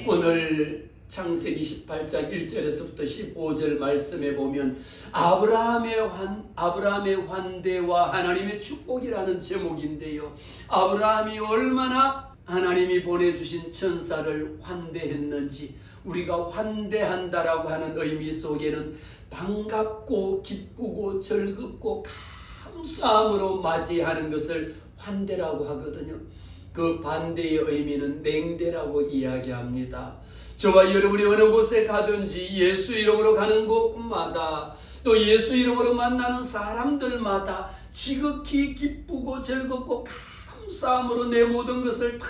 오늘 창세기 18장 1절에서부터 15절 말씀에 보면 아브라함의 환대와 하나님의 축복이라는 제목인데요. 아브라함이 얼마나 하나님이 보내주신 천사를 환대했는지, 우리가 환대한다라고 하는 의미 속에는 반갑고 기쁘고 즐겁고 감사함으로 맞이하는 것을 환대라고 하거든요. 그 반대의 의미는 냉대라고 이야기합니다. 저와 여러분이 어느 곳에 가든지 예수 이름으로 가는 곳마다 또 예수 이름으로 만나는 사람들마다 지극히 기쁘고 즐겁고 감사함으로 내 모든 것을 다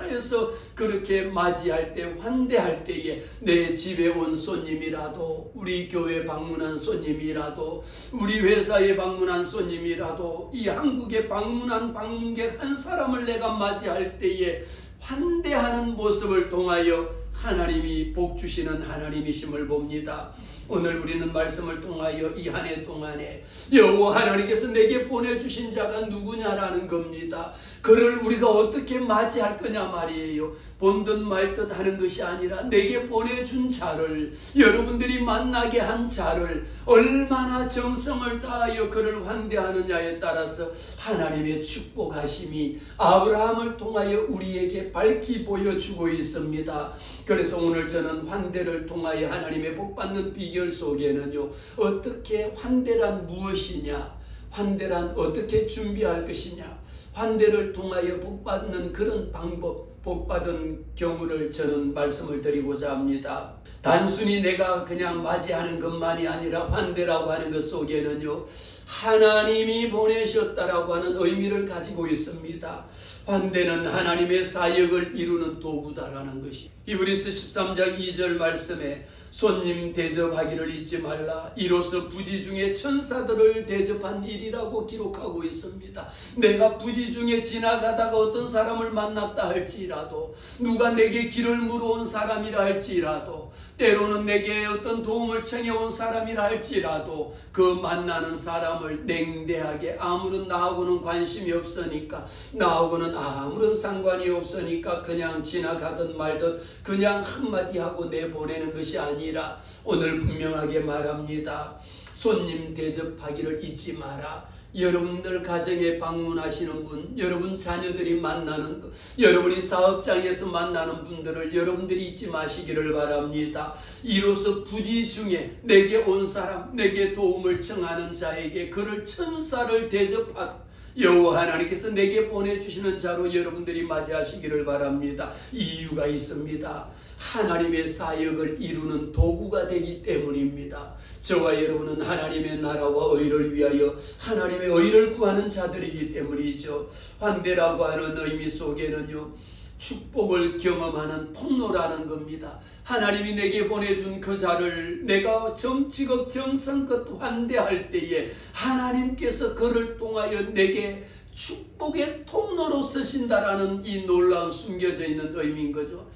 해서 그렇게 맞이할 때, 환대할 때에 내 집에 온 손님이라도, 우리 교회 방문한 손님이라도, 우리 회사에 방문한 손님이라도, 이 한국에 방문한 방문객 한 사람을 내가 맞이할 때에 환대하는 모습을 통하여 하나님이 복 주시는 하나님이심을 봅니다. 오늘 우리는 말씀을 통하여 이 한 해 동안에 여호와 하나님께서 내게 보내주신 자가 누구냐라는 겁니다. 그를 우리가 어떻게 맞이할 거냐 말이에요. 본듯 말듯 하는 것이 아니라 내게 보내준 자를, 여러분들이 만나게 한 자를 얼마나 정성을 다하여 그를 환대하느냐에 따라서 하나님의 축복하심이 아브라함을 통하여 우리에게 밝히 보여주고 있습니다. 그래서 오늘 저는 환대를 통하여 하나님의 복받는 비결 속에는요, 어떻게 환대란 무엇이냐, 환대란 어떻게 준비할 것이냐, 환대를 통하여 복받는 그런 방법, 복받은 경우를 저는 말씀을 드리고자 합니다. 단순히 내가 그냥 맞이하는 것만이 아니라 환대라고 하는 것 속에는요, 하나님이 보내셨다라고 하는 의미를 가지고 있습니다. 환대는 하나님의 사역을 이루는 도구다라는 것이, 히브리서 13장 2절 말씀에 손님 대접하기를 잊지 말라, 이로써 부지 중에 천사들을 대접한 일이라고 기록하고 있습니다. 내가 부지 중에 지나가다가 어떤 사람을 만났다 할지라도, 누가 내게 길을 물어온 사람이라 할지라도, 때로는 내게 어떤 도움을 청해온 사람이라 할지라도 그 만나는 사람을 냉대하게, 아무런 나하고는 관심이 없으니까, 나하고는 아무런 상관이 없으니까 그냥 지나가든 말든 그냥 한마디 하고 내보내는 것이 아니라 오늘 분명하게 말합니다. 손님 대접하기를 잊지 마라. 여러분들 가정에 방문하시는 분, 여러분 자녀들이 만나는 것, 여러분이 사업장에서 만나는 분들을 여러분들이 잊지 마시기를 바랍니다. 이로써 부지 중에 내게 온 사람, 내게 도움을 청하는 자에게 그를 천사를 대접하고 여호와 하나님께서 내게 보내주시는 자로 여러분들이 맞이하시기를 바랍니다. 이유가 있습니다. 하나님의 사역을 이루는 도구가 되기 때문입니다. 저와 여러분은 하나님의 나라와 의를 위하여 하나님의 의를 구하는 자들이기 때문이죠. 환대라고 하는 의미 속에는요, 축복을 경험하는 통로라는 겁니다. 하나님이 내게 보내준 그 자를 내가 정치적 정성껏 환대할 때에 하나님께서 그를 통하여 내게 축복의 통로로 쓰신다라는 이 놀라운 숨겨져 있는 의미인 거죠.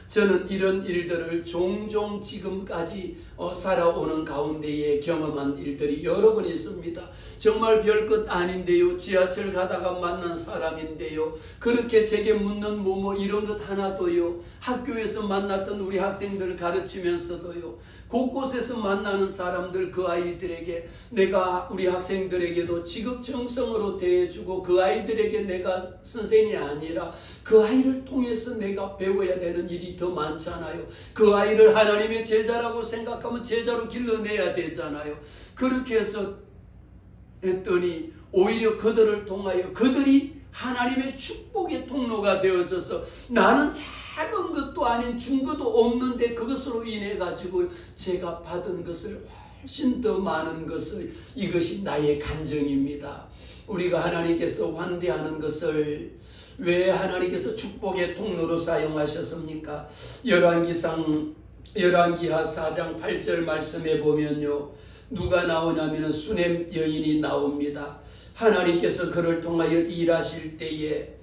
저는 이런 일들을 종종 지금까지 살아오는 가운데에 경험한 일들이 여러 번 있습니다. 정말 별것 아닌데요, 지하철 가다가 만난 사람인데요, 그렇게 제게 묻는 뭐뭐 이런 것 하나도요, 학교에서 만났던 우리 학생들을 가르치면서도요, 곳곳에서 만나는 사람들, 그 아이들에게 내가 우리 학생들에게도 지극정성으로 대해주고 그 아이들에게 내가 선생이 아니라 그 아이를 통해서 내가 배워야 되는 일이 더 많잖아요. 그 아이를 하나님의 제자라고 생각하면 제자로 길러내야 되잖아요. 그렇게 해서 했더니 오히려 그들을 통하여 그들이 하나님의 축복의 통로가 되어져서 나는 작은 것도 아닌 중거도 없는데 그것으로 인해 가지고 제가 받은 것을 훨씬 더 많은 것을, 이것이 나의 간증입니다. 우리가 하나님께서 환대하는 것을 왜 하나님께서 축복의 통로로 사용하셨습니까? 열왕기하 4장 8절 말씀에 보면요, 누가 나오냐면 수넴 여인이 나옵니다. 하나님께서 그를 통하여 일하실 때에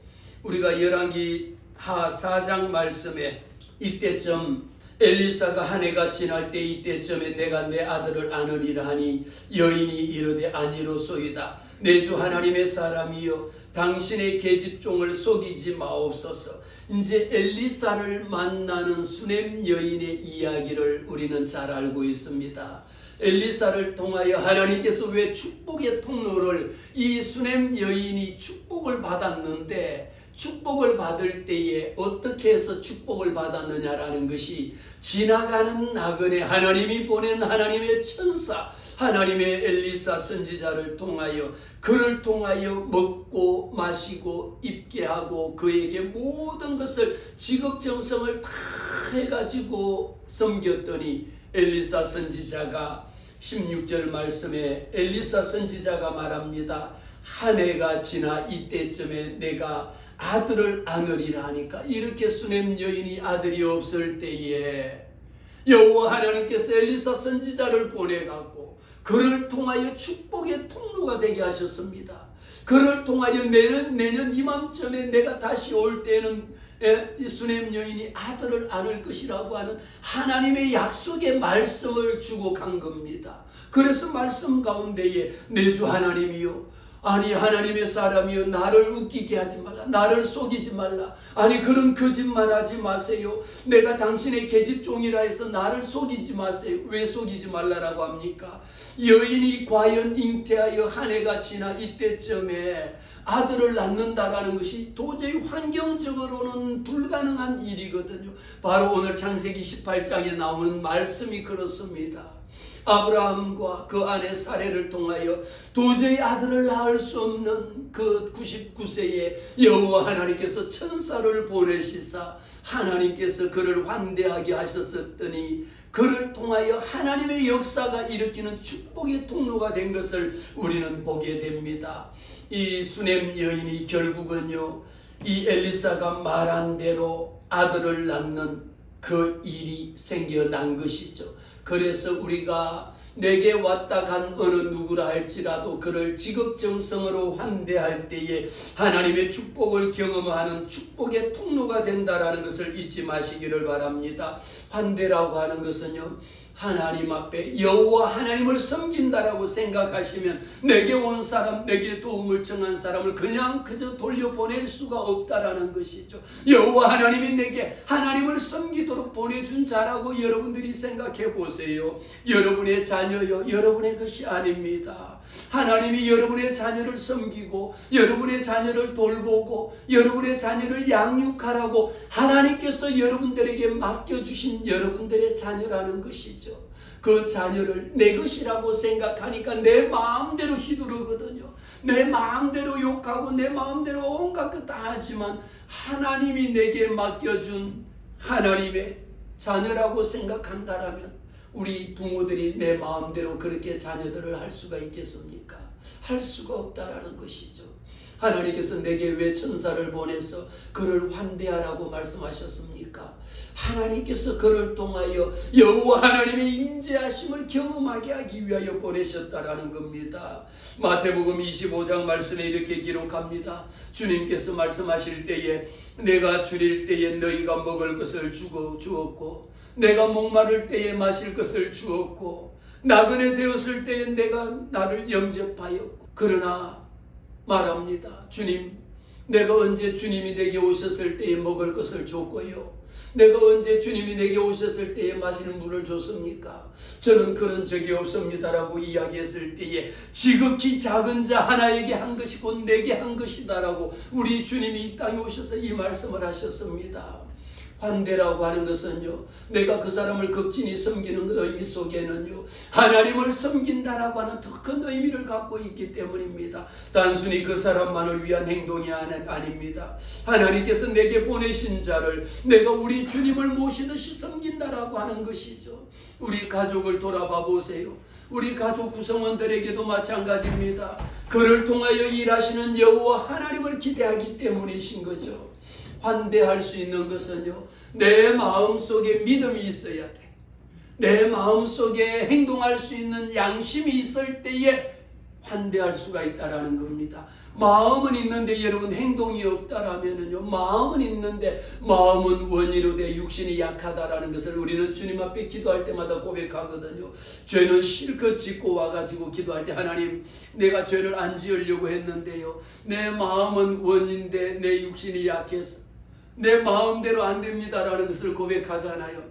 우리가 열왕기하 4장 말씀에 이때쯤 엘리사가 한 해가 지날 때 이때쯤에 내가 내 아들을 안으리라 하니 여인이 이르되 아니로소이다. 내 주 하나님의 사람이여 당신의 계집종을 속이지 마옵소서. 이제 엘리사를 만나는 수넴 여인의 이야기를 우리는 잘 알고 있습니다. 엘리사를 통하여 하나님께서 왜 축복의 통로를 이 수넴 여인이 축복을 받았는데 축복을 받을 때에 어떻게 해서 축복을 받았느냐라는 것이 지나가는 나그네 하나님이 보낸 하나님의 천사 하나님의 엘리사 선지자를 통하여 그를 통하여 먹고 마시고 입게 하고 그에게 모든 것을 지극정성을 다 해가지고 섬겼더니 엘리사 선지자가 16절 말씀에 엘리사 선지자가 말합니다. 한 해가 지나 이때쯤에 내가 아들을 안으리라 하니까 이렇게 수넴 여인이 아들이 없을 때에 여호와 하나님께서 엘리사 선지자를 보내갖고 그를 통하여 축복의 통로가 되게 하셨습니다. 그를 통하여 내년 이맘쯤에 내가 다시 올 때는 이 수넴 여인이 아들을 안을 것이라고 하는 하나님의 약속의 말씀을 주고 간 겁니다. 그래서 말씀 가운데에 내 주 하나님이요 아니 하나님의 사람이여 나를 웃기게 하지 말라. 나를 속이지 말라. 아니 그런 거짓말하지 마세요. 내가 당신의 계집종이라 해서 나를 속이지 마세요. 왜 속이지 말라라고 합니까? 여인이 과연 잉태하여 한 해가 지나 이때쯤에 아들을 낳는다라는 것이 도저히 환경적으로는 불가능한 일이거든요. 바로 오늘 창세기 18장에 나오는 말씀이 그렇습니다. 아브라함과 그 아내 사레를 통하여 도저히 아들을 낳을 수 없는 그 99세에 여호와 하나님께서 천사를 보내시사 하나님께서 그를 환대하게 하셨더니 그를 통하여 하나님의 역사가 일으키는 축복의 통로가 된 것을 우리는 보게 됩니다. 이 수넴 여인이 결국은요 이 엘리사가 말한 대로 아들을 낳는 그 일이 생겨난 것이죠. 그래서 우리가 내게 왔다 간 어느 누구라 할지라도 그를 지극정성으로 환대할 때에 하나님의 축복을 경험하는 축복의 통로가 된다라는 것을 잊지 마시기를 바랍니다. 환대라고 하는 것은요 하나님 앞에 여호와 하나님을 섬긴다라고 생각하시면 내게 온 사람, 내게 도움을 청한 사람을 그저 돌려보낼 수가 없다라는 것이죠. 여호와 하나님이 내게 하나님을 섬기도록 보내준 자라고 여러분들이 생각해 보세요. 여러분의 자녀요, 여러분의 것이 아닙니다. 하나님이 여러분의 자녀를 섬기고 여러분의 자녀를 돌보고 여러분의 자녀를 양육하라고 하나님께서 여러분들에게 맡겨주신 여러분들의 자녀라는 것이죠. 그 자녀를 내 것이라고 생각하니까 내 마음대로 휘두르거든요. 내 마음대로 욕하고 내 마음대로 온갖 것 다 하지만 하나님이 내게 맡겨준 하나님의 자녀라고 생각한다라면 우리 부모들이 내 마음대로 그렇게 자녀들을 할 수가 있겠습니까? 할 수가 없다라는 것이죠. 하나님께서 내게 왜 천사를 보내서 그를 환대하라고 말씀하셨습니까? 하나님께서 그를 통하여 여호와 하나님의 임재하심을 경험하게 하기 위하여 보내셨다라는 겁니다. 마태복음 25장 말씀에 이렇게 기록합니다. 주님께서 말씀하실 때에 내가 줄일 때에 너희가 먹을 것을 주었고 내가 목마를 때에 마실 것을 주었고 나그네 되었을 때에 내가 나를 영접하였고 그러나 말합니다. 주님, 내가 언제 주님이 내게 오셨을 때에 먹을 것을 줬고요. 내가 언제 주님이 내게 오셨을 때에 마시는 물을 줬습니까? 저는 그런 적이 없습니다라고 이야기했을 때에 지극히 작은 자 하나에게 한 것이 곧 내게 한 것이다라고 우리 주님이 이 땅에 오셔서 이 말씀을 하셨습니다. 환대라고 하는 것은요 내가 그 사람을 극진히 섬기는 그 의미 속에는요 하나님을 섬긴다라고 하는 더 큰 의미를 갖고 있기 때문입니다. 단순히 그 사람만을 위한 행동이 아닙니다. 하나님께서 내게 보내신 자를 내가 우리 주님을 모시듯이 섬긴다라고 하는 것이죠. 우리 가족을 돌아봐 보세요. 우리 가족 구성원들에게도 마찬가지입니다. 그를 통하여 일하시는 여호와 하나님을 기대하기 때문이신 거죠. 환대할 수 있는 것은요 내 마음속에 믿음이 있어야 돼. 내 마음속에 행동할 수 있는 양심이 있을 때에 환대할 수가 있다라는 겁니다. 마음은 있는데 여러분 행동이 없다라면은요, 마음은 있는데 마음은 원이로 돼 육신이 약하다라는 것을 우리는 주님 앞에 기도할 때마다 고백하거든요. 죄는 실컷 짓고 와가지고 기도할 때, 하나님, 내가 죄를 안 지으려고 했는데요, 내 마음은 원인데 내 육신이 약해서 내 마음대로 안 됩니다라는 것을 고백하잖아요.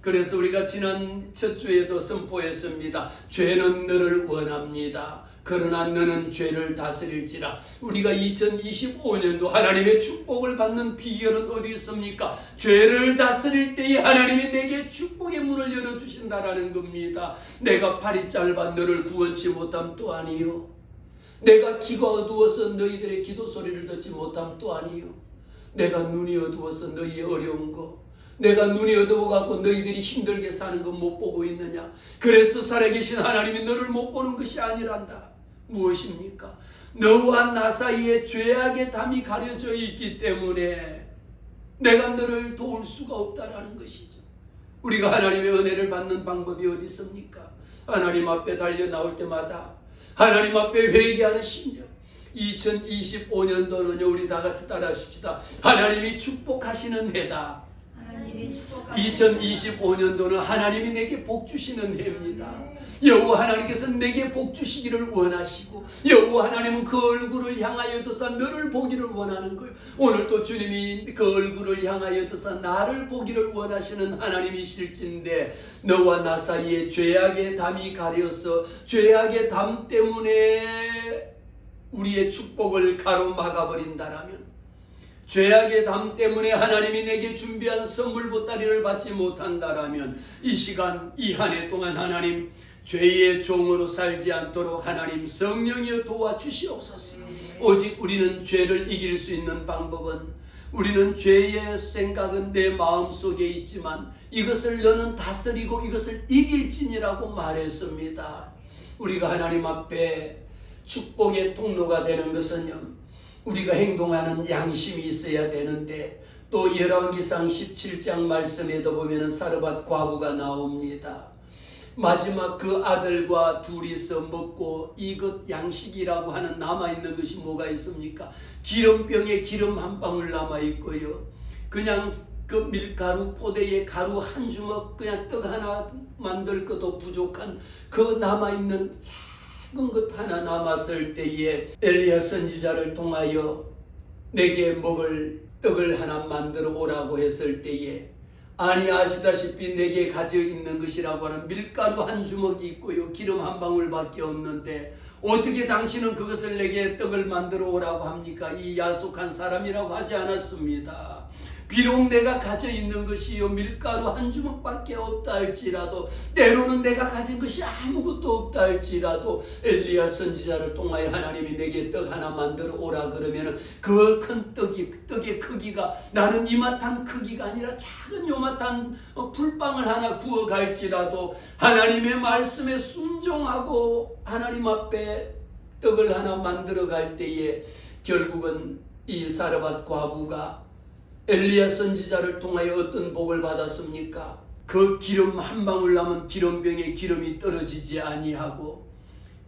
그래서 우리가 지난 첫 주에도 선포했습니다. 죄는 너를 원합니다. 그러나 너는 죄를 다스릴지라. 우리가 2025년도 하나님의 축복을 받는 비결은 어디 있습니까? 죄를 다스릴 때에 하나님이 내게 축복의 문을 열어주신다라는 겁니다. 내가 팔이 짧아 너를 구원치 못함 또 아니요, 내가 귀가 어두워서 너희들의 기도 소리를 듣지 못함 또 아니요, 내가 눈이 어두워서 너희의 어려운 거, 내가 눈이 어두워갖고 너희들이 힘들게 사는 거 못 보고 있느냐? 그래서 살아계신 하나님이 너를 못 보는 것이 아니란다. 무엇입니까? 너와 나 사이에 죄악의 담이 가려져 있기 때문에 내가 너를 도울 수가 없다라는 것이죠. 우리가 하나님의 은혜를 받는 방법이 어디 있습니까? 하나님 앞에 달려 나올 때마다 하나님 앞에 회개하는 심령. 2025년도는요, 우리 다 같이 따라하십시다. 하나님이 축복하시는 해다. 2025년도는 하나님이 내게 복 주시는 해입니다. 여호와 하나님께서 내게 복 주시기를 원하시고, 여호와 하나님은 그 얼굴을 향하여서 너를 보기를 원하는 거예요. 오늘도 주님이 그 얼굴을 향하여서 나를 보기를 원하시는 하나님이실진데, 너와 나 사이에 죄악의 담이 가려서 죄악의 담 때문에 우리의 축복을 가로막아버린다라면, 죄악의 담 때문에 하나님이 내게 준비한 선물 보따리를 받지 못한다라면, 이 시간 이 한 해 동안 하나님, 죄의 종으로 살지 않도록 하나님 성령이여 도와주시옵소서. 오직 우리는 죄를 이길 수 있는 방법은, 우리는 죄의 생각은 내 마음속에 있지만 이것을 너는 다스리고 이것을 이길지니라고 말했습니다. 우리가 하나님 앞에 축복의 통로가 되는 것은요, 우리가 행동하는 양심이 있어야 되는데, 또 열왕기상 17장 말씀에도 보면 사르밧 과부가 나옵니다. 마지막 그 아들과 둘이서 먹고 이것 양식이라고 하는 남아있는 것이 뭐가 있습니까? 기름병에 기름 한 방울 남아있고요, 그냥 그 밀가루 포대에 가루 한 주먹, 그냥 떡 하나 만들 것도 부족한 그 남아있는 작은 것 하나 남았을 때에 엘리야 선지자를 통하여 내게 먹을 떡을 하나 만들어 오라고 했을 때에, 아니 아시다시피 내게 가지고 있는 것이라고 하는 밀가루 한 주먹이 있고요, 기름 한 방울밖에 없는데 어떻게 당신은 그것을 내게 떡을 만들어 오라고 합니까? 이 야속한 사람이라고 하지 않았습니다. 비록 내가 가져 있는 것이요 밀가루 한 주먹밖에 없다 할지라도, 때로는 내가 가진 것이 아무것도 없다 할지라도, 엘리야 선지자를 통하여 하나님이 내게 떡 하나 만들어 오라 그러면은 그 큰 떡의 크기가 나는 이마탄 크기가 아니라 작은 요마탄 풀빵을 하나 구워 갈지라도, 하나님의 말씀에 순종하고 하나님 앞에 떡을 하나 만들어 갈 때에 결국은 이 사르밧 과부가 엘리야 선지자를 통하여 어떤 복을 받았습니까? 그 기름 한 방울 남은 기름병에 기름이 떨어지지 아니하고,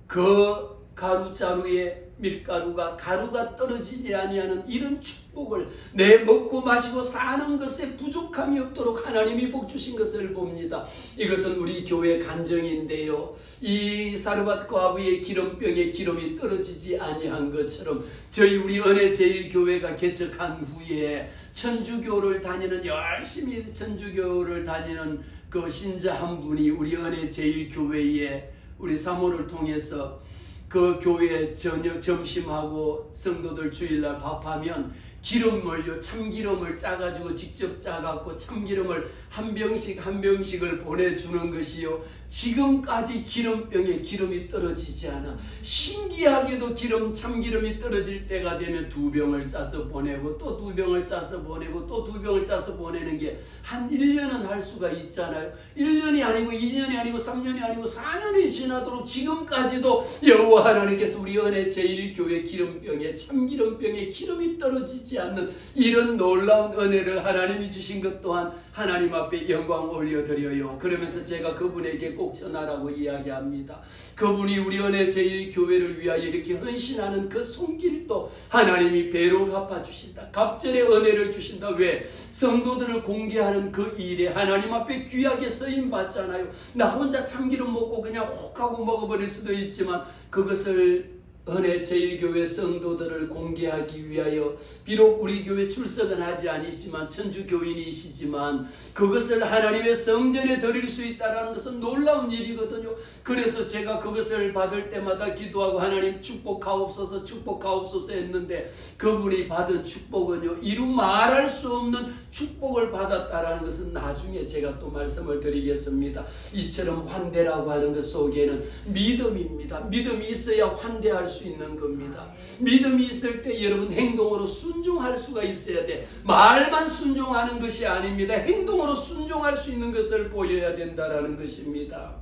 그 가루자루에 밀가루가 가루가 떨어지지 아니하는 이런 축복을, 내 먹고 마시고 사는 것에 부족함이 없도록 하나님이 복 주신 것을 봅니다. 이것은 우리 교회 간증인데요, 이 사르밧 과부의 기름병에 기름이 떨어지지 아니한 것처럼 저희 우리 은혜제일교회가 개척한 후에 천주교를 다니는, 열심히 천주교를 다니는 그 신자 한 분이 우리 은혜제일교회에 우리 사모를 통해서 그 교회 저녁 점심하고 성도들 주일날 밥하면 기름을요, 참기름을 짜가지고 직접 짜갖고 참기름을 한 병씩을 보내주는 것이요, 지금까지 기름병에 기름이 떨어지지 않아. 신기하게도 참기름이 떨어질 때가 되면 2병을 짜서 보내고 또 2병을 짜서 보내고 또 2병을 짜서 보내는 게 한 1년은 할 수가 있잖아요. 1년이 아니고 2년이 아니고 3년이 아니고 4년이 지나도록 지금까지도 여호와 하나님께서 우리 은혜 제1교회 기름병에 참기름병에 기름이 떨어지지 잊지 않는 이런 놀라운 은혜를 하나님이 주신 것 또한 하나님 앞에 영광 올려드려요. 그러면서 제가 그분에게 꼭 전하라고 이야기합니다. 그분이 우리 은혜 제1교회를 위하여 이렇게 헌신하는 그 손길도 하나님이 배로 갚아주신다. 갑절의 은혜를 주신다. 왜? 성도들을 공개하는 그 일에 하나님 앞에 귀하게 쓰임 받잖아요. 나 혼자 참기름 먹고 그냥 혹하고 먹어버릴 수도 있지만 그것을 은혜 제1교회 성도들을 공개하기 위하여 비록 우리 교회 출석은 하지 않으시지만 천주교인이시지만 그것을 하나님의 성전에 드릴 수 있다는 것은 놀라운 일이거든요. 그래서 제가 그것을 받을 때마다 기도하고 하나님 축복하옵소서 축복하옵소서 했는데 그분이 받은 축복은요 이루 말할 수 없는 축복을 받았다라는 것은 나중에 제가 또 말씀을 드리겠습니다. 이처럼 환대라고 하는 것 속에는 믿음입니다. 믿음이 있어야 환대할 수 있는 겁니다. 믿음이 있을 때 여러분 행동으로 순종할 수가 있어야 돼. 말만 순종하는 것이 아닙니다. 행동으로 순종할 수 있는 것을 보여야 된다라는 것입니다.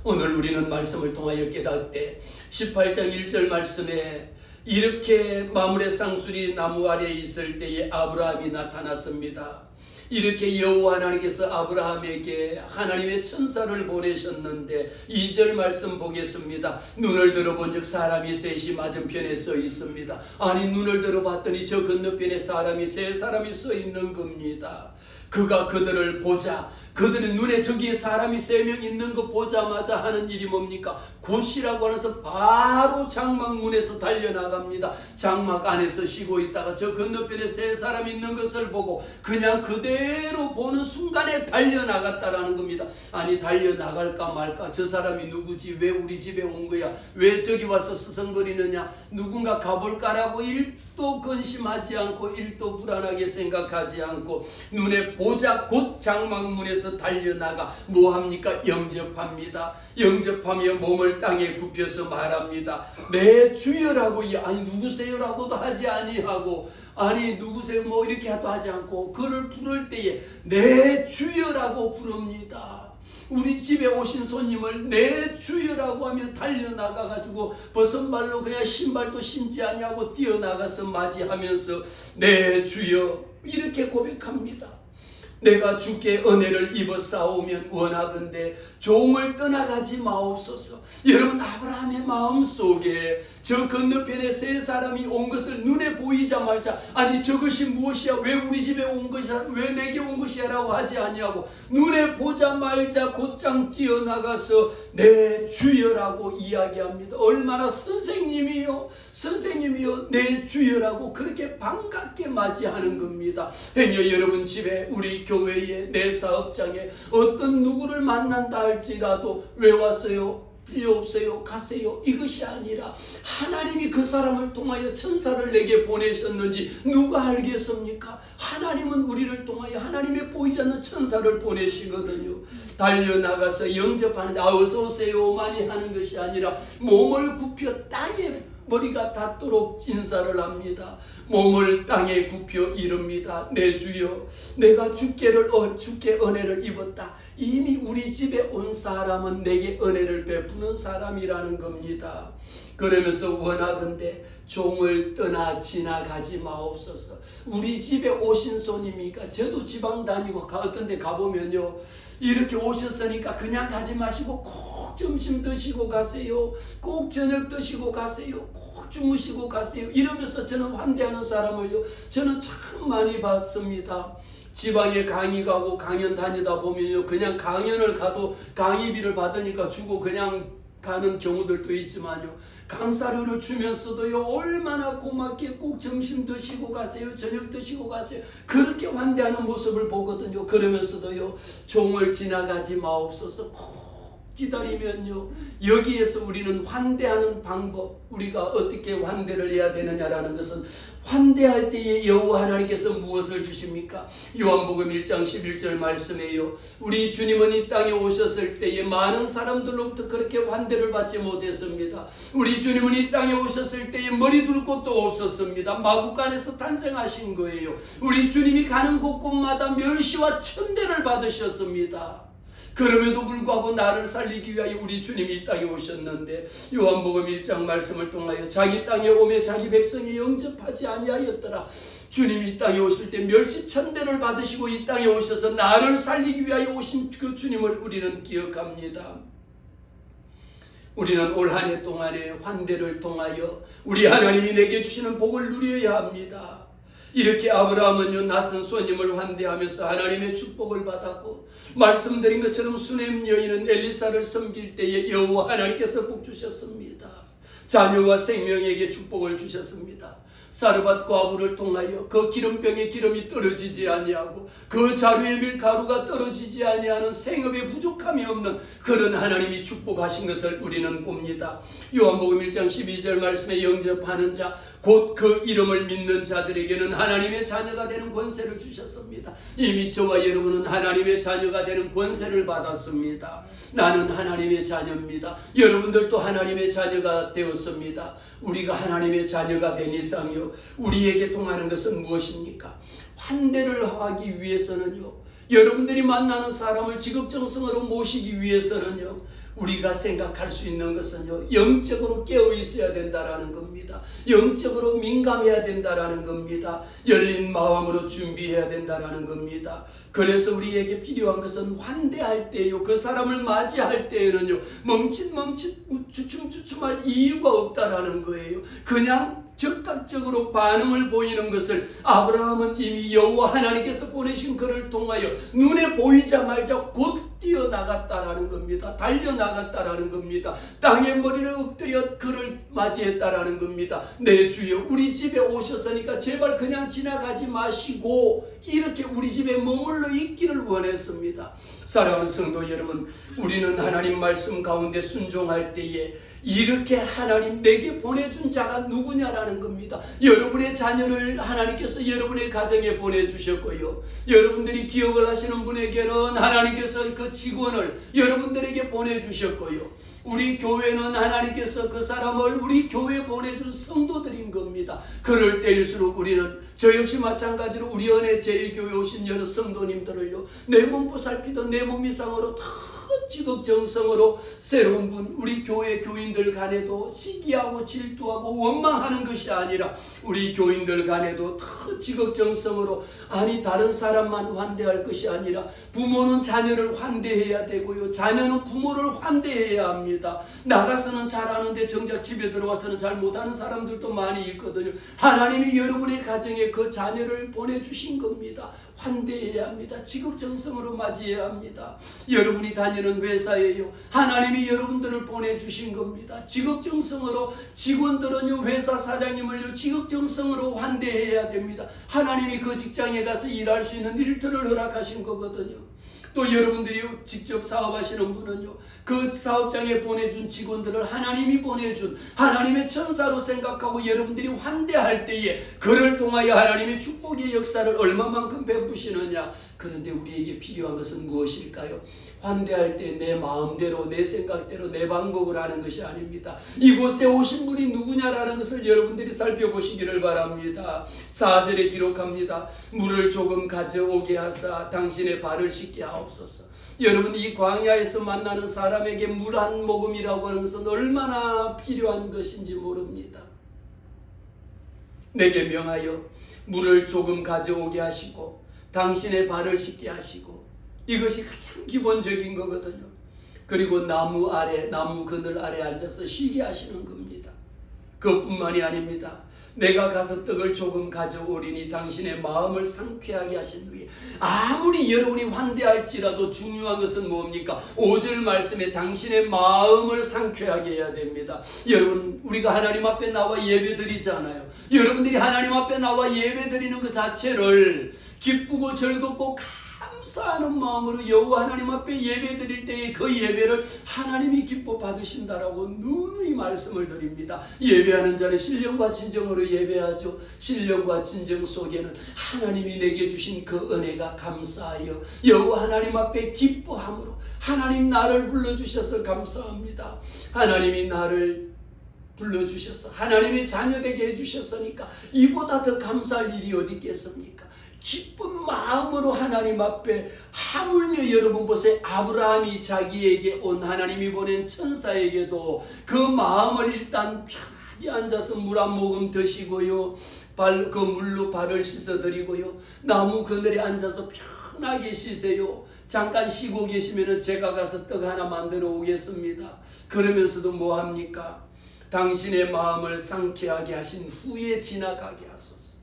오늘 우리는 말씀을 통하여 깨닫되 18장 1절 말씀에 이렇게 마므레 쌍수리 나무 아래에 있을 때에 아브라함이 나타났습니다. 이렇게 여호와 하나님께서 아브라함에게 하나님의 천사를 보내셨는데 2절 말씀 보겠습니다. 눈을 들어본즉 사람이 셋이 맞은편에 서 있습니다. 아니 눈을 들어봤더니 저 건너편에 사람이 세 사람이 서 있는 겁니다. 그가 그들을 보자 그들의 눈에 저기에 사람이 3명 있는 거 보자마자 하는 일이 뭡니까? 곧이라고 하면서 바로 장막 문에서 달려나갑니다. 장막 안에서 쉬고 있다가 저 건너편에 3사람이 있는 것을 보고 그냥 그대로 보는 순간에 달려나갔다라는 겁니다. 아니 달려나갈까 말까? 저 사람이 누구지? 왜 우리 집에 온 거야? 왜 저기 와서 서성거리느냐? 누군가 가볼까라고 1도 근심하지 않고 1도 불안하게 생각하지 않고 눈에 보자 곧 장막 문에서 달려나가 뭐합니까? 영접합니다. 영접하며 몸을 땅에 굽혀서 말합니다. 내 주여라고 아니 누구세요라고도 하지 아니하고 아니 누구세요 뭐 이렇게도 하지 않고 그를 부를 때에 내 주여라고 부릅니다. 우리 집에 오신 손님을 내 주여라고 하며 달려나가가지고 벗은발로 그냥 신발도 신지 아니하고 뛰어나가서 맞이하면서 내 주여 이렇게 고백합니다. 내가 주께 은혜를 입어 싸우면 원하건대 종을 떠나가지 마옵소서. 여러분 아브라함의 마음속에 저 건너편에 3사람이 온 것을 눈에 보이자마자 아니 저것이 무엇이야? 왜 우리 집에 온 것이야? 왜 내게 온 것이야? 라고 하지 아니하고 눈에 보자마자 곧장 뛰어나가서 내 주여라고 이야기합니다. 얼마나 선생님이요 내 주여라고 그렇게 반갑게 맞이하는 겁니다. 행여 여러분 집에 우리 교회에 내 사업장에 어떤 누구를 만난다 할지라도 왜 왔어요? 필요 없어요. 가세요. 이것이 아니라 하나님이 그 사람을 통하여 천사를 내게 보내셨는지 누가 알겠습니까? 하나님은 우리를 통하여 하나님의 보이지 않는 천사를 보내시거든요. 달려나가서 영접하는데 어서 오세요 많이 하는 것이 아니라 몸을 굽혀 땅에 머리가 닿도록 인사를 합니다. 몸을 땅에 굽혀 이릅니다. 내 주여 내가 주께 은혜를 입었다. 이미 우리 집에 온 사람은 내게 은혜를 베푸는 사람이라는 겁니다. 그러면서 원하건대 종을 떠나 지나가지 마옵소서. 우리 집에 오신 손님이니까 저도 지방 다니고 어떤 데 가보면요 이렇게 오셨으니까 그냥 가지 마시고 꼭 점심 드시고 가세요. 꼭 저녁 드시고 가세요. 꼭 주무시고 가세요. 이러면서 저는 환대하는 사람을요 저는 참 많이 봤습니다. 지방에 강의 가고 강연 다니다 보면요 그냥 강연을 가도 강의비를 받으니까 주고 그냥 가는 경우들도 있지만요 강사료를 주면서도요 얼마나 고맙게 꼭 점심 드시고 가세요 저녁 드시고 가세요 그렇게 환대하는 모습을 보거든요. 그러면서도요 종을 지나가지 마옵소서 꼭 기다리면요 여기에서 우리는 환대하는 방법 우리가 어떻게 환대를 해야 되느냐라는 것은 환대할 때에 여호와 하나님께서 무엇을 주십니까? 요한복음 1장 11절 말씀에요 우리 주님은 이 땅에 오셨을 때에 많은 사람들로부터 그렇게 환대를 받지 못했습니다. 우리 주님은 이 땅에 오셨을 때에 머리 둘 곳도 없었습니다. 마구간에서 탄생하신 거예요. 우리 주님이 가는 곳곳마다 멸시와 천대를 받으셨습니다. 그럼에도 불구하고 나를 살리기 위하여 우리 주님이 이 땅에 오셨는데 요한복음 1장 말씀을 통하여 자기 땅에 오매 자기 백성이 영접하지 아니하였더라. 주님이 이 땅에 오실 때 멸시천대를 받으시고 이 땅에 오셔서 나를 살리기 위하여 오신 그 주님을 우리는 기억합니다. 우리는 올 한 해 동안의 환대를 통하여 우리 하나님이 내게 주시는 복을 누려야 합니다. 이렇게 아브라함은요 낯선 손님을 환대하면서 하나님의 축복을 받았고 말씀드린 것처럼 수넴 여인은 엘리사를 섬길 때에 여호와 하나님께서 복 주셨습니다. 자녀와 생명에게 축복을 주셨습니다. 사르밧 과부를 통하여 그 기름병에 기름이 떨어지지 아니하고 그 자루에 밀가루가 떨어지지 아니하는 생업에 부족함이 없는 그런 하나님이 축복하신 것을 우리는 봅니다. 요한복음 1장 12절 말씀에 영접하는 자 곧 그 이름을 믿는 자들에게는 하나님의 자녀가 되는 권세를 주셨습니다. 이미 저와 여러분은 하나님의 자녀가 되는 권세를 받았습니다. 나는 하나님의 자녀입니다. 여러분들도 하나님의 자녀가 되었습니다. 우리가 하나님의 자녀가 된 이상요 우리에게 통하는 것은 무엇입니까? 환대를 하기 위해서는요 여러분들이 만나는 사람을 지극정성으로 모시기 위해서는요 우리가 생각할 수 있는 것은요 영적으로 깨어 있어야 된다라는 겁니다. 영적으로 민감해야 된다라는 겁니다. 열린 마음으로 준비해야 된다라는 겁니다. 그래서 우리에게 필요한 것은 환대할 때요 그 사람을 맞이할 때에는요 멈칫멈칫 주춤주춤할 이유가 없다라는 거예요. 그냥 즉각적으로 반응을 보이는 것을 아브라함은 이미 여호와 하나님께서 보내신 그를 통하여 눈에 보이자마자 곧 뛰어나갔다라는 겁니다. 달려나갔다라는 겁니다. 땅에 머리를 엎드려 그를 맞이했다라는 겁니다. 내 주여 우리 집에 오셨으니까 제발 그냥 지나가지 마시고 이렇게 우리 집에 머물러 있기를 원했습니다. 사랑하는 성도 여러분, 우리는 하나님 말씀 가운데 순종할 때에 이렇게 하나님 내게 보내준 자가 누구냐라는 겁니다. 여러분의 자녀를 하나님께서 여러분의 가정에 보내주셨고요. 여러분들이 기업을 하시는 분에게는 하나님께서 그 직원을 여러분들에게 보내주셨고요. 우리 교회는 하나님께서 그 사람을 우리 교회에 보내준 성도들인 겁니다. 그럴 때일수록 우리는 저 역시 마찬가지로 우리 은혜 제일교회 오신 여러 성도님들을요 내 몸 보살피던 내 몸 이상으로 다 지극정성으로 새로운 분 우리 교회 교인들 간에도 시기하고 질투하고 원망하는 것이 아니라 우리 교인들 간에도 다 지극정성으로 아니 다른 사람만 환대할 것이 아니라 부모는 자녀를 환대해야 되고요 자녀는 부모를 환대해야 합니다. 나가서는 잘하는데 정작 집에 들어와서는 잘 못하는 사람들도 많이 있거든요. 하나님이 여러분의 가정에 그 자녀를 보내주신 겁니다. 환대해야 합니다. 지극정성으로 맞이해야 합니다. 여러분이 다니는 회사에요 하나님이 여러분들을 보내주신 겁니다. 지극정성으로 직원들은요 회사 사장님을요 지극정성으로 환대해야 됩니다. 하나님이 그 직장에 가서 일할 수 있는 일터를 허락하신 거거든요. 또 여러분들이 직접 사업하시는 분은요 그 사업장에 보내준 직원들을 하나님이 보내준 하나님의 천사로 생각하고 여러분들이 환대할 때에 그를 통하여 하나님의 축복의 역사를 얼마만큼 베푸시느냐. 그런데 우리에게 필요한 것은 무엇일까요? 환대할 때 내 마음대로 내 생각대로 내 방법을 하는 것이 아닙니다. 이곳에 오신 분이 누구냐라는 것을 여러분들이 살펴보시기를 바랍니다. 4절에 기록합니다. 물을 조금 가져오게 하사 당신의 발을 씻게 하옵소서. 여러분 이 광야에서 만나는 사람에게 물 한 모금이라고 하는 것은 얼마나 필요한 것인지 모릅니다. 내게 명하여 물을 조금 가져오게 하시고 당신의 발을 씻게 하시고 이것이 가장 기본적인 거거든요. 그리고 나무 아래 나무 그늘 아래 앉아서 쉬게 하시는 겁니다. 그것뿐만이 아닙니다. 내가 가서 떡을 조금 가져오리니 당신의 마음을 상쾌하게 하신 후에 아무리 여러분이 환대할지라도 중요한 것은 뭡니까? 5절 말씀에 당신의 마음을 상쾌하게 해야 됩니다. 여러분 우리가 하나님 앞에 나와 예배 드리잖아요. 여러분들이 하나님 앞에 나와 예배 드리는 그 자체를 기쁘고 즐겁고 감사하는 마음으로 여호와 하나님 앞에 예배 드릴 때에 그 예배를 하나님이 기뻐 받으신다라고 누누이 말씀을 드립니다. 예배하는 자는 신령과 진정으로 예배하죠. 신령과 진정 속에는 하나님이 내게 주신 그 은혜가 감사하여 여호와 하나님 앞에 기뻐함으로 하나님 나를 불러주셔서 감사합니다. 하나님이 나를 불러주셔서 하나님의 자녀되게 해주셨으니까 이보다 더 감사할 일이 어디 있겠습니까? 기쁜 마음으로 하나님 앞에 하물며 여러분 보세요. 아브라함이 자기에게 온 하나님이 보낸 천사에게도 그 마음을 일단 편하게 앉아서 물 한 모금 드시고요. 그 물로 발을 씻어드리고요. 나무 그늘에 앉아서 편하게 쉬세요. 잠깐 쉬고 계시면 제가 가서 떡 하나 만들어 오겠습니다. 그러면서도 뭐 합니까? 당신의 마음을 상쾌하게 하신 후에 지나가게 하소서.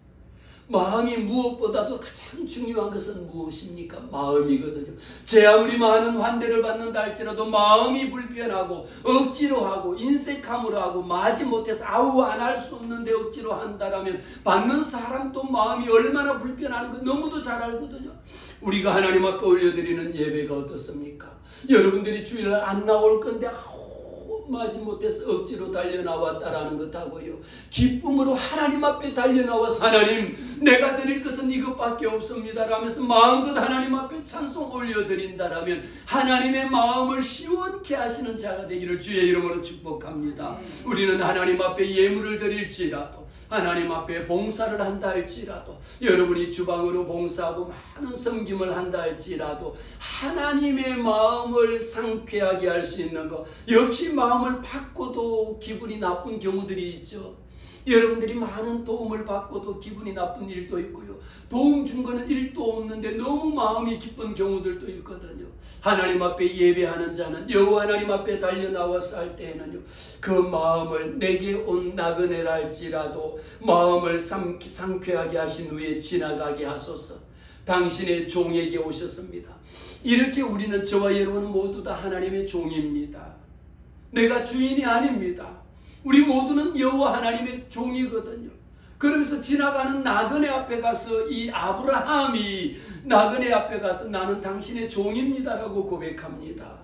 마음이 무엇보다도 가장 중요한 것은 무엇입니까? 마음이거든요. 제 아무리 많은 환대를 받는다 할지라도 마음이 불편하고 억지로 하고 인색함으로 하고 마지 못해서 아우 안 할 수 없는데 억지로 한다라면 받는 사람도 마음이 얼마나 불편하는 거 너무도 잘 알거든요. 우리가 하나님 앞에 올려드리는 예배가 어떻습니까? 여러분들이 주일날 안 나올 건데 마지 못해서 억지로 달려나왔다라는 것하고요. 기쁨으로 하나님 앞에 달려나와서 하나님 내가 드릴 것은 이것밖에 없습니다 라면서 마음껏 하나님 앞에 찬송 올려드린다라면 하나님의 마음을 시원케 하시는 자가 되기를 주의 이름으로 축복합니다. 우리는 하나님 앞에 예물을 드릴지라도 하나님 앞에 봉사를 한다 할지라도 여러분이 주방으로 봉사하고 많은 섬김을 한다 할지라도 하나님의 마음을 상쾌하게 할 수 있는 것 역시 마음을 받고도 기분이 나쁜 경우들이 있죠. 여러분들이 많은 도움을 받고도 기분이 나쁜 일도 있고요. 도움 준 거는 1도 없는데 너무 마음이 기쁜 경우들도 있거든요. 하나님 앞에 예배하는 자는 여호와 하나님 앞에 달려나와서 할 때에는요. 그 마음을 내게 온 나그네라 할지라도 마음을 상쾌하게 하신 후에 지나가게 하소서. 당신의 종에게 오셨습니다. 이렇게 우리는 저와 여러분은 모두 다 하나님의 종입니다. 내가 주인이 아닙니다. 우리 모두는 여호와 하나님의 종이거든요. 그러면서 지나가는 나그네 앞에 가서 이 아브라함이 나그네 앞에 가서 나는 당신의 종입니다라고 고백합니다.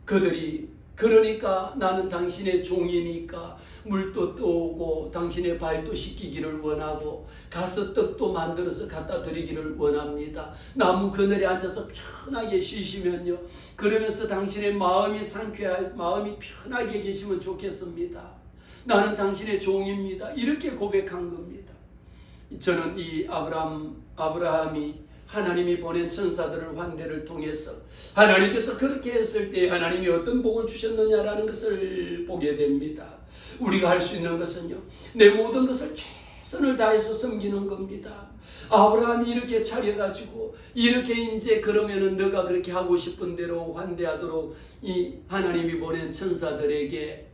그들이 그러니까 나는 당신의 종이니까 물도 떠오고 당신의 발도 씻기기를 원하고 가서 떡도 만들어서 갖다 드리기를 원합니다. 나무 그늘에 앉아서 편하게 쉬시면요. 그러면서 당신의 마음이 마음이 편하게 계시면 좋겠습니다. 나는 당신의 종입니다. 이렇게 고백한 겁니다. 저는 이 아브라함이 하나님이 보낸 천사들을 환대를 통해서 하나님께서 그렇게 했을 때 하나님이 어떤 복을 주셨느냐라는 것을 보게 됩니다. 우리가 할 수 있는 것은요. 내 모든 것을 최선을 다해서 섬기는 겁니다. 아브라함이 이렇게 차려가지고 이렇게 이제 그러면은 너가 그렇게 하고 싶은 대로 환대하도록 이 하나님이 보낸 천사들에게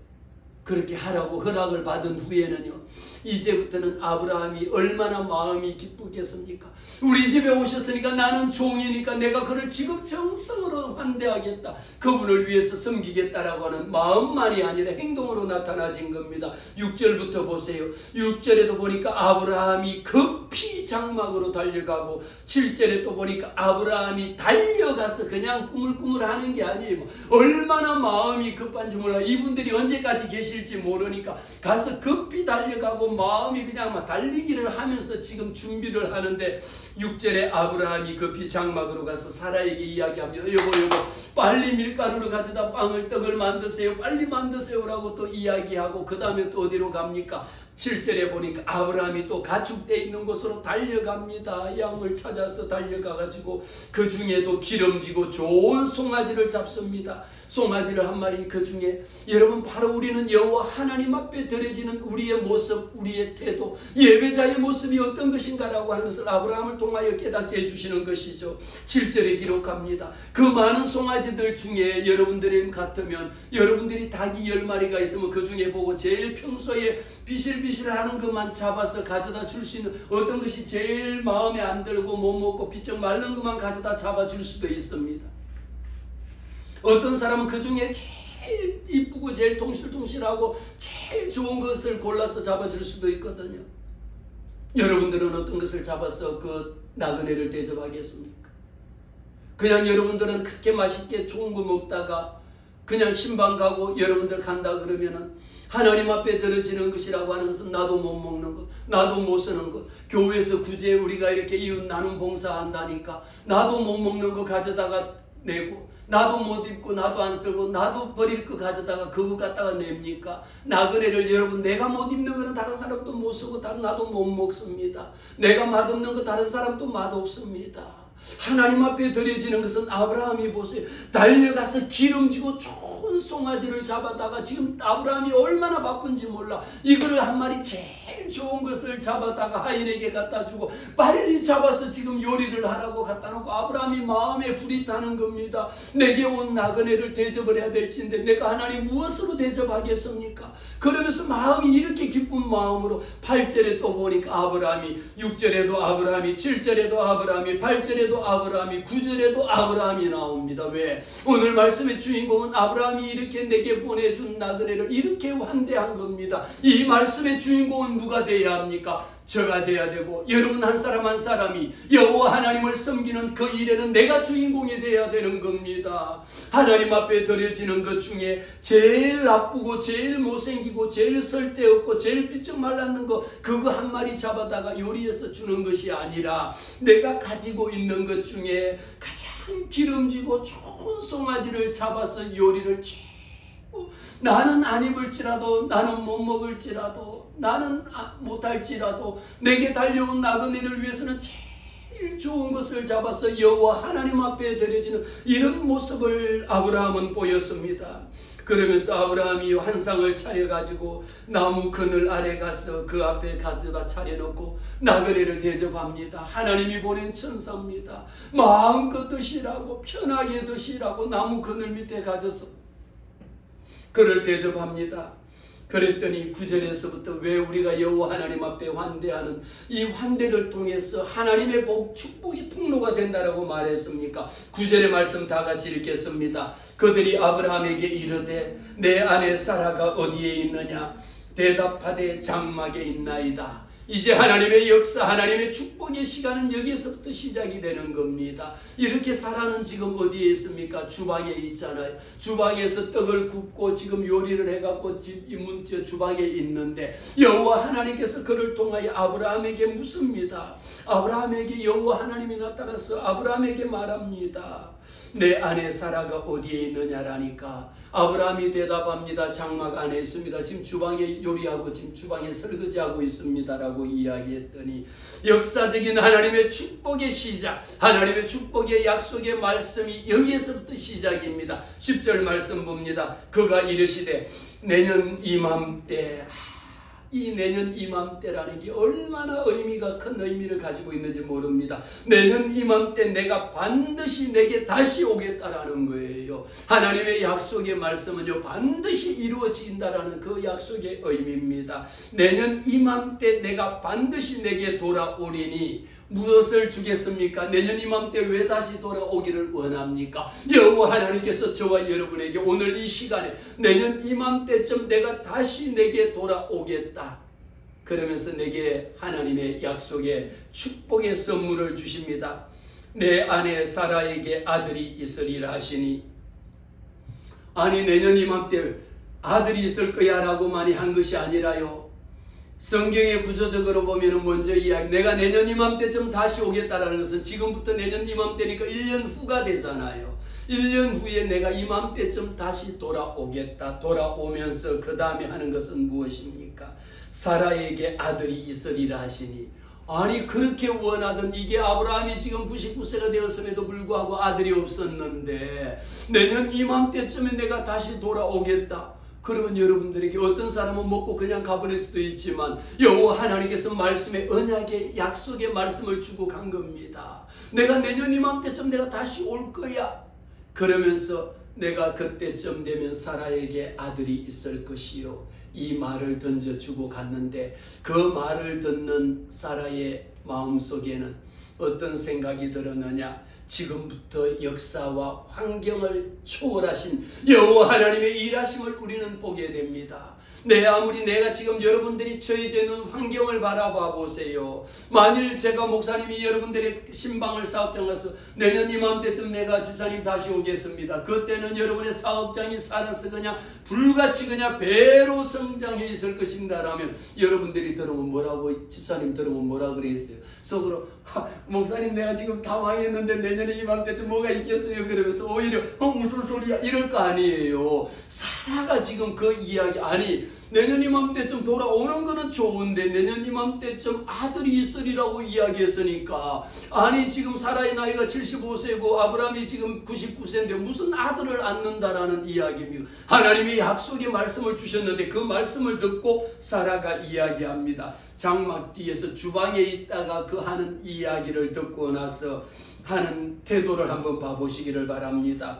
그렇게 하라고 허락을 받은 후에는요. 이제부터는 아브라함이 얼마나 마음이 기쁘겠습니까? 우리 집에 오셨으니까 나는 종이니까 내가 그를 지극정성으로 환대하겠다. 그분을 위해서 섬기겠다라고 하는 마음만이 아니라 행동으로 나타나진 겁니다. 6절부터 보세요. 6절에도 보니까 아브라함이 급히 장막으로 달려가고 7절에 또 보니까 아브라함이 달려가서 그냥 꾸물꾸물하는 게 아니에요. 얼마나 마음이 급한지 몰라. 이분들이 언제까지 계실지 모르니까 가서 급히 달려가고 마음이 그냥 막 달리기를 하면서 지금 준비를 하는데 6절에 아브라함이 급히 장막으로 가서 사라에게 이야기합니다. 여보 빨리 밀가루를 가져다 떡을 만드세요. 빨리 만드세요라고 또 이야기하고 그 다음에 또 어디로 갑니까? 7절에 보니까 아브라함이 또 가축대 있는 곳으로 달려갑니다. 양을 찾아서 달려가가지고 그 중에도 기름지고 좋은 송아지를 잡습니다. 송아지를 한 마리 그 중에 여러분 바로 우리는 여호와 하나님 앞에 드려지는 우리의 모습, 우리의 태도, 예배자의 모습이 어떤 것인가라고 하는 것을 아브라함을 통하여 깨닫게 해주시는 것이죠. 7절에 기록합니다. 그 많은 송아지들 중에 여러분들이 같으면 여러분들이 닭이 10마리가 있으면 그 중에 보고 제일 평소에 비실비실하는 것만 잡아서 가져다 줄 수 있는 어떤 것이 제일 마음에 안 들고 못 먹고 비쩍 마른 것만 가져다 잡아줄 수도 있습니다. 어떤 사람은 그 중에 제일 이쁘고 제일 통실통실하고 제일 좋은 것을 골라서 잡아줄 수도 있거든요. 여러분들은 어떤 것을 잡아서 그 나그네를 대접하겠습니까? 그냥 여러분들은 그렇게 맛있게 좋은 거 먹다가 그냥 신방 가고 여러분들 간다 그러면은 하나님 앞에 들어지는 것이라고 하는 것은 나도 못 먹는 것, 나도 못 쓰는 것, 교회에서 굳이 우리가 이렇게 이웃 나눔 봉사한다니까 나도 못 먹는 거 가져다가 내고 나도 못 입고 나도 안 쓰고 나도 버릴 거 가져다가 그거 갖다가 냅니까? 나그네를 여러분 내가 못 입는 거는 다른 사람도 못 쓰고 나도 못 먹습니다. 내가 맛없는 거 다른 사람도 맛없습니다. 하나님 앞에 드려지는 것은 아브라함이 보세요. 달려가서 기름지고 좋은 송아지를 잡아다가 지금 아브라함이 얼마나 바쁜지 몰라. 이거를 한 마리 제일 좋은 것을 잡아다가 하인에게 갖다 주고 빨리 잡아서 지금 요리를 하라고 갖다 놓고 아브라함이 마음에 불이 타는 겁니다. 내게 온 나그네를 대접을 해야 될진데 내가 하나님 무엇으로 대접하겠습니까? 그러면서 마음이 이렇게 기쁜 마음으로 8절에 또 보니까 아브라함이 6절에도 아브라함이 7절에도 아브라함이 8절에도 아브라함이 9절에도 아브라함이 나옵니다. 왜? 오늘 말씀의 주인공은 아브라함이 이렇게 내게 보내준 나그네를 이렇게 환대한 겁니다. 이 말씀의 주인공은 누가 되어야 합니까? 저가 돼야 되고 여러분 한 사람 한 사람이 여호와 하나님을 섬기는 그 일에는 내가 주인공이 돼야 되는 겁니다. 하나님 앞에 드려지는 것 중에 제일 나쁘고 제일 못생기고 제일 쓸데없고 제일 삐쩍 말랐는 거 그거 한 마리 잡아다가 요리해서 주는 것이 아니라 내가 가지고 있는 것 중에 가장 기름지고 좋은 송아지를 잡아서 요리를 나는 안 입을지라도 나는 못 먹을지라도 나는 못할지라도 내게 달려온 나그네를 위해서는 제일 좋은 것을 잡아서 여호와 하나님 앞에 드려지는 이런 모습을 아브라함은 보였습니다. 그러면서 아브라함이 환상을 차려가지고 나무 그늘 아래 가서 그 앞에 가져다 차려놓고 나그네를 대접합니다. 하나님이 보낸 천사입니다. 마음껏 드시라고 편하게 드시라고 나무 그늘 밑에 가져서 그를 대접합니다. 그랬더니 9절에서부터 왜 우리가 여호와 하나님 앞에 환대하는 이 환대를 통해서 하나님의 복, 축복이 통로가 된다라고 말했습니까? 9절의 말씀 다 같이 읽겠습니다. 그들이 아브라함에게 이르되 내 아내 사라가 어디에 있느냐? 대답하되 장막에 있나이다. 이제 하나님의 역사, 하나님의 축복의 시간은 여기서부터 시작이 되는 겁니다. 이렇게 사라는 지금 어디에 있습니까? 주방에 있잖아요. 주방에서 떡을 굽고 지금 요리를 해갖고 주방에 있는데 여호와 하나님께서 그를 통하여 아브라함에게 묻습니다. 아브라함에게 여호와 하나님이 나타나서 아브라함에게 말합니다. 내 아내 사라가 어디에 있느냐라니까 아브라함이 대답합니다. 장막 안에 있습니다. 지금 주방에 요리하고 지금 주방에 설거지하고 있습니다라고 이야기했더니 역사적인 하나님의 축복의 시작, 하나님의 축복의 약속의 말씀이 여기에서부터 시작입니다. 10절 말씀 봅니다. 그가 이르시되 내년 이맘때, 이 내년 이맘때라는 게 얼마나 의미가 큰 의미를 가지고 있는지 모릅니다. 내년 이맘때 내가 반드시 내게 다시 오겠다라는 거예요. 하나님의 약속의 말씀은요 반드시 이루어진다라는 그 약속의 의미입니다. 내년 이맘때 내가 반드시 내게 돌아오리니 무엇을 주겠습니까? 내년 이맘때 왜 다시 돌아오기를 원합니까? 여호와 하나님께서 저와 여러분에게 오늘 이 시간에 내년 이맘때쯤 내가 다시 내게 돌아오겠다 그러면서 내게 하나님의 약속의 축복의 선물을 주십니다. 내 아내 사라에게 아들이 있으리라 하시니, 아니 내년 이맘때 아들이 있을 거야 라고만이 한 것이 아니라요, 성경의 구조적으로 보면 먼저 이야기, 내가 내년 이맘때쯤 다시 오겠다라는 것은 지금부터 내년 이맘때니까 1년 후가 되잖아요. 1년 후에 내가 이맘때쯤 다시 돌아오겠다. 돌아오면서 그 다음에 하는 것은 무엇입니까? 사라에게 아들이 있으리라 하시니, 아니 그렇게 원하던 이게 아브라함이 지금 99세가 되었음에도 불구하고 아들이 없었는데 내년 이맘때쯤에 내가 다시 돌아오겠다. 그러면 여러분들에게 어떤 사람은 먹고 그냥 가버릴 수도 있지만 여호와 하나님께서 말씀의 언약의 약속의 말씀을 주고 간 겁니다. 내가 내년 이맘때쯤 내가 다시 올 거야. 그러면서 내가 그때쯤 되면 사라에게 아들이 있을 것이요. 이 말을 던져주고 갔는데 그 말을 듣는 사라의 마음속에는 어떤 생각이 들었느냐? 지금부터 역사와 환경을 초월하신 여호와 하나님의 일하심을 우리는 보게 됩니다. 아무리 내가 지금 여러분들이 처해져 있는 환경을 바라봐 보세요. 만일 제가 목사님이 여러분들의 신방을 사업장 가서 내년 이맘때쯤 내가 집사님 다시 오겠습니다. 그때는 여러분의 사업장이 살아서 그냥 불같이 그냥 배로 성장해 있을 것인가라면 여러분들이 들으면 뭐라고, 집사님 들으면 뭐라 그랬어요? 속으로 목사님 내가 지금 다 망했는데 내년에 이맘때쯤 뭐가 있겠어요? 그러면서 오히려 무슨 소리야? 이럴 거 아니에요. 사라가 지금 그 이야기, 아니 내년 이맘때쯤 돌아오는 거는 좋은데 내년 이맘때쯤 아들이 있으리라고 이야기했으니까, 아니 지금 사라의 나이가 75세고 아브라함이 지금 99세인데 무슨 아들을 낳는다라는 이야기입니다. 하나님이 약속의 말씀을 주셨는데 그 말씀을 듣고 사라가 이야기합니다. 장막 뒤에서 주방에 있다가 그 하는 이야기를 듣고 나서 하는 태도를 한번 봐보시기를 바랍니다.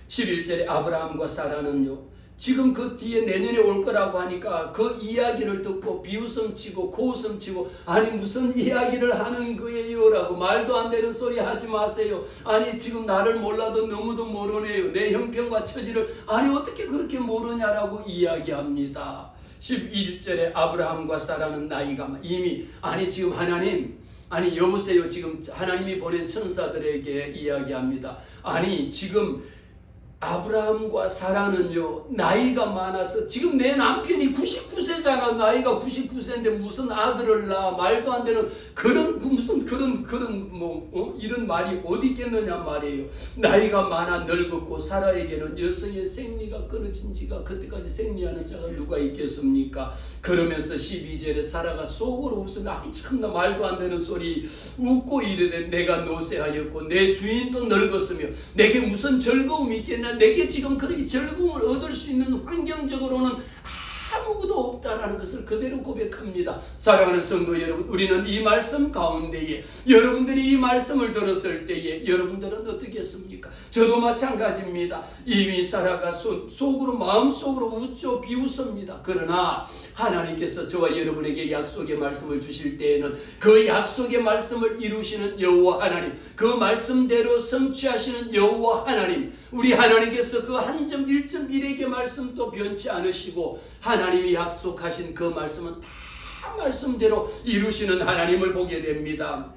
11절에 아브라함과 사라는요, 지금 그 뒤에 내년에 올 거라고 하니까 그 이야기를 듣고 비웃음치고 고웃음치고, 아니 무슨 이야기를 하는 거예요 라고, 말도 안 되는 소리 하지 마세요. 아니 지금 나를 몰라도 너무도 모르네요. 내 형편과 처지를 아니 어떻게 그렇게 모르냐라고 이야기합니다. 11절에 아브라함과 사라는 나이가 이미, 아니 지금 하나님, 아니 여보세요, 지금 하나님이 보낸 천사들에게 이야기합니다. 아니 지금 아브라함과 사라는요 나이가 많아서, 지금 내 남편이 99세잖아. 나이가 99세인데 무슨 아들을 낳아? 말도 안 되는 그런 무슨 그런 이런 말이 어디 있겠느냐 말이에요. 나이가 많아 늙었고 사라에게는 여성의 생리가 끊어진 지가 그때까지 생리하는 자가 누가 있겠습니까? 그러면서 12절에 사라가 속으로 웃으며, 아이 참나 말도 안 되는 소리 웃고 이르되 내가 노쇠하였고 내 주인도 늙었으며 내게 무슨 즐거움이 있겠나? 내게 지금 그렇게 즐거움을 얻을 수 있는 환경적으로는 아무것도 없다라는 것을 그대로 고백합니다. 사랑하는 성도 여러분, 우리는 이 말씀 가운데에, 여러분들이 이 말씀을 들었을 때에 여러분들은 어떻겠습니까? 저도 마찬가지입니다. 이미 사라가 속으로 마음속으로 웃죠, 비웃습니다. 그러나 하나님께서 저와 여러분에게 약속의 말씀을 주실 때에는 그 약속의 말씀을 이루시는 여호와 하나님, 그 말씀대로 성취하시는 여호와 하나님, 우리 하나님께서 그 한 점 1.1에게 말씀도 변치 않으시고 하나님이 약속하신 그 말씀은 다 말씀대로 이루시는 하나님을 보게 됩니다.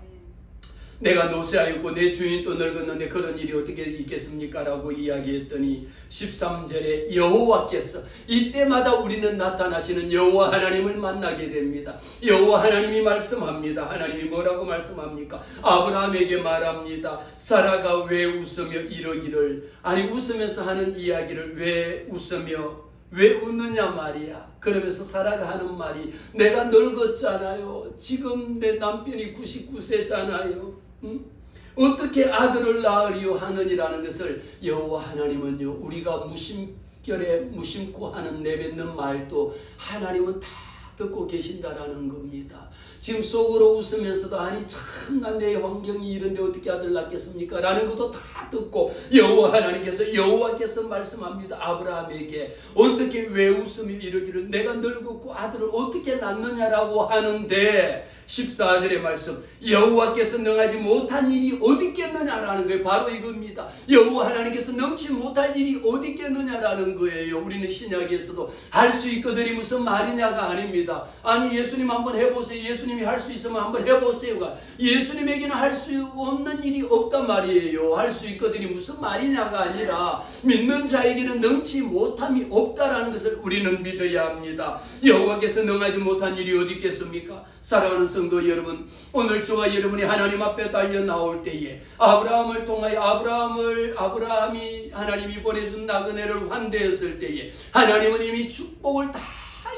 내가 노쇠하였고 내 주인도 늙었는데 그런 일이 어떻게 있겠습니까? 라고 이야기했더니 13절에 여호와께서, 이때마다 우리는 나타나시는 여호와 하나님을 만나게 됩니다. 여호와 하나님이 말씀합니다. 하나님이 뭐라고 말씀합니까? 아브라함에게 말합니다. 사라가 왜 웃으며 이러기를, 아니 웃으면서 하는 이야기를 왜 웃으며 왜 웃느냐 말이야. 그러면서 사라가 하는 말이, 내가 늙었잖아요. 지금 내 남편이 99세잖아요. 어떻게 아들을 낳으리요 하느니라는 것을 여호와 하나님은요, 우리가 무심코 하는 내뱉는 말도 하나님은 다 듣고 계신다라는 겁니다. 지금 속으로 웃으면서도, 아니 참나 내 환경이 이런데 어떻게 아들 낳겠습니까? 라는 것도 다 듣고 여호와께서 말씀합니다. 아브라함에게 어떻게 왜 웃으며 이러기를, 내가 늙었고 아들을 어떻게 낳느냐라고 하는데 14절의 말씀, 여호와께서 능하지 못한 일이 어디 있겠느냐라는 거예요. 바로 이겁니다. 여호와 하나님께서 넘치 못할 일이 어디 있겠느냐라는 거예요. 우리는 신약에서도 할 수 있거든이 무슨 말이냐가 아닙니다. 아니 예수님 한번 해보세요. 예수님이 할 수 있으면 한번 해보세요가, 예수님에게는 할 수 없는 일이 없단 말이에요. 할 수 있거든이 무슨 말이냐가 아니라 믿는 자에게는 능치 못함이 없다라는 것을 우리는 믿어야 합니다. 여호와께서 능하지 못한 일이 어디 있겠습니까? 사랑하는 성도 여러분, 오늘 저와 여러분이 하나님 앞에 달려 나올 때에 아브라함을 통하여 아브라함이 하나님이 보내준 나그네를 환대했을 때에 하나님은 이미 축복을 다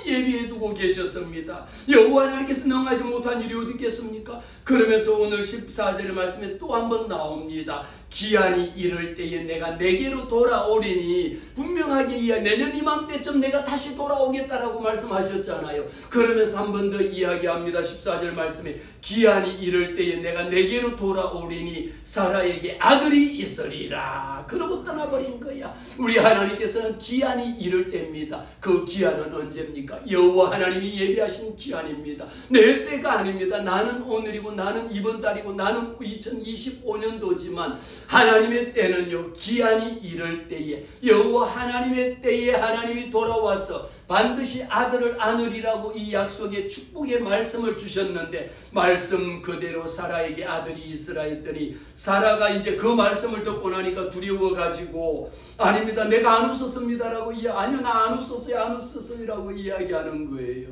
예비해 두고 계셨습니다. 여호와 하나님께서 능하지 못한 일이 어디 있겠습니까? 그러면서 오늘 14절의 말씀에 또 한 번 나옵니다. 기한이 이를 때에 내가 내게로 돌아오리니, 분명하게 내년 이맘때쯤 내가 다시 돌아오겠다라고 말씀하셨잖아요. 그러면서 한 번 더 이야기합니다. 14절 말씀에 기한이 이를 때에 내가 내게로 돌아오리니 사라에게 아들이 있으리라. 그러고 떠나버린 거야. 우리 하나님께서는 기한이 이를 때입니다. 그 기한은 언제입니까? 여호와 하나님이 예비하신 기한입니다. 내 때가 아닙니다. 나는 오늘이고 나는 이번 달이고 나는 2025년도지만 하나님의 때는요, 기한이 이를 때에, 여호와 하나님의 때에 하나님이 돌아와서 반드시 아들을 안으리라고 이 약속의 축복의 말씀을 주셨는데, 말씀 그대로 사라에게 아들이 있으라 했더니 사라가 이제 그 말씀을 듣고 나니까 두려워가지고, 아닙니다, 내가 안 웃었습니다라고 아니요, 나 안 웃었어요, 안 웃었어요라고 이야기하는 거예요.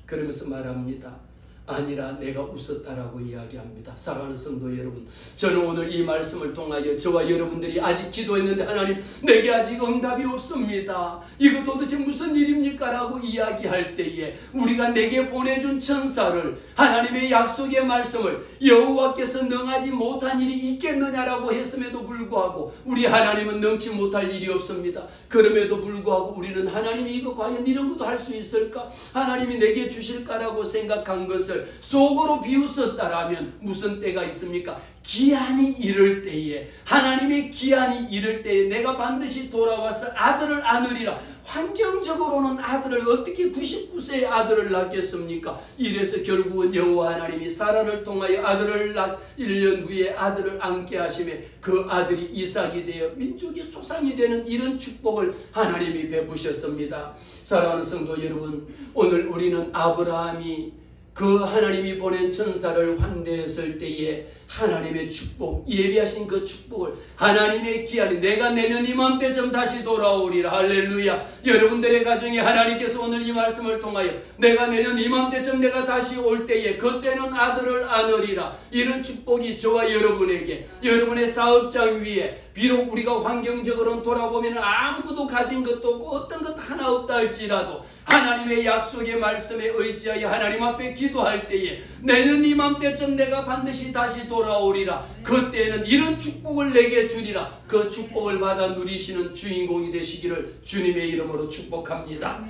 그러면서 말합니다. 아니라 내가 웃었다라고 이야기합니다. 사랑하는 성도 여러분, 저는 오늘 이 말씀을 통하여 저와 여러분들이 아직 기도했는데 하나님 내게 아직 응답이 없습니다. 이거 도대체 무슨 일입니까? 라고 이야기할 때에 우리가 내게 보내준 천사를, 하나님의 약속의 말씀을 여호와께서 능하지 못한 일이 있겠느냐라고 했음에도 불구하고 우리 하나님은 능치 못할 일이 없습니다. 그럼에도 불구하고 우리는 하나님이 이거 과연 이런 것도 할 수 있을까? 하나님이 내게 주실까라고 생각한 것을 속으로 비웃었다라면 무슨 때가 있습니까? 기한이 이를 때에, 하나님의 기한이 이를 때에 내가 반드시 돌아와서 아들을 안으리라. 환경적으로는 아들을 어떻게 99세의 아들을 낳겠습니까? 이래서 결국은 여호와 하나님이 사라를 통하여 아들을 낳 1년 후에 아들을 안게 하심에 그 아들이 이삭이 되어 민족의 조상이 되는 이런 축복을 하나님이 베푸셨습니다. 사랑하는 성도 여러분, 오늘 우리는 아브라함이 그 하나님이 보낸 천사를 환대했을 때에 하나님의 축복, 예비하신 그 축복을, 하나님의 기한이 내가 내년 이맘때쯤 다시 돌아오리라. 할렐루야. 여러분들의 가정에 하나님께서 오늘 이 말씀을 통하여 내가 내년 이맘때쯤 내가 다시 올 때에 그때는 아들을 안으리라. 이런 축복이 저와 여러분에게, 여러분의 사업장 위에, 비록 우리가 환경적으로는 돌아보면 아무것도 가진 것도 없고 어떤 것 하나 없다 할지라도 하나님의 약속의 말씀에 의지하여 하나님 앞에 기도할 때에 내년 이맘때쯤 내가 반드시 다시 돌아오리라. 그때는 이런 축복을 내게 주리라. 그 축복을 받아 누리시는 주인공이 되시기를 주님의 이름으로 축복합니다.